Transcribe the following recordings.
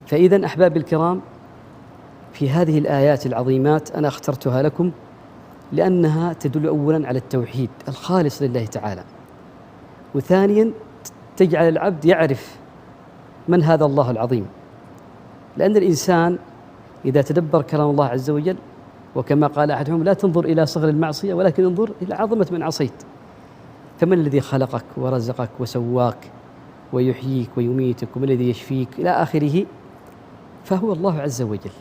فإذن أحبابي الكرام، في هذه الآيات العظيمات أنا اخترتها لكم لأنها تدل أولاً على التوحيد الخالص لله تعالى، وثانياً تجعل العبد يعرف من هذا الله العظيم، لأن الإنسان إذا تدبر كلام الله عز وجل، وكما قال أحدهم: لا تنظر إلى صغر المعصية ولكن انظر إلى عظمة من عصيت. فمن الذي خلقك ورزقك وسواك ويحييك ويميتك ومن الذي يشفيك إلى آخره؟ فهو الله عز وجل.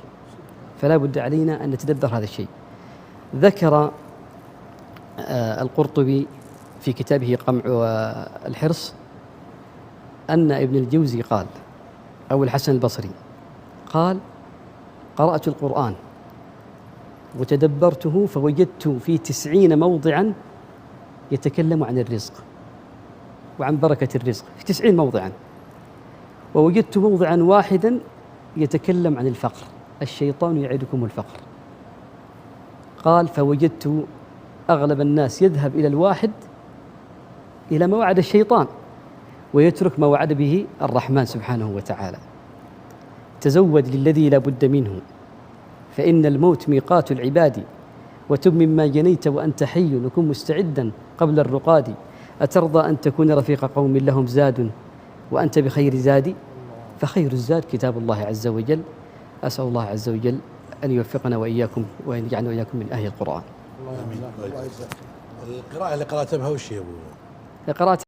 فلا بد علينا أن نتدبر هذا الشيء. ذكر القرطبي في كتابه قمع الحرص أن ابن الجوزي قال، أو الحسن البصري قال: قرأت القرآن وتدبرته فوجدت في 90 موضعاً يتكلم عن الرزق وعن بركة الرزق، في 90 موضعاً، ووجدت موضعاً واحداً يتكلم عن الفقر: الشيطان يعدكم الفقر. قال: فوجدت أغلب الناس يذهب إلى الواحد، إلى ما وعد الشيطان، ويترك ما وعد به الرحمن سبحانه وتعالى. تزود للذي لا بد منه، فإن الموت ميقات العباد، وتب مما جنيت وأنت حي، وكن مستعدا قبل الرقاد. أترضى أن تكون رفيق قوم لهم زاد وأنت بخير زاد؟ فخير الزاد كتاب الله عز وجل. أسأل الله عز وجل أن يوفقنا وإياكم وأن يجعلنا وإياكم من أهل القرآن. القراءة اللي قرأتها بها وش يا أبو؟ قرأت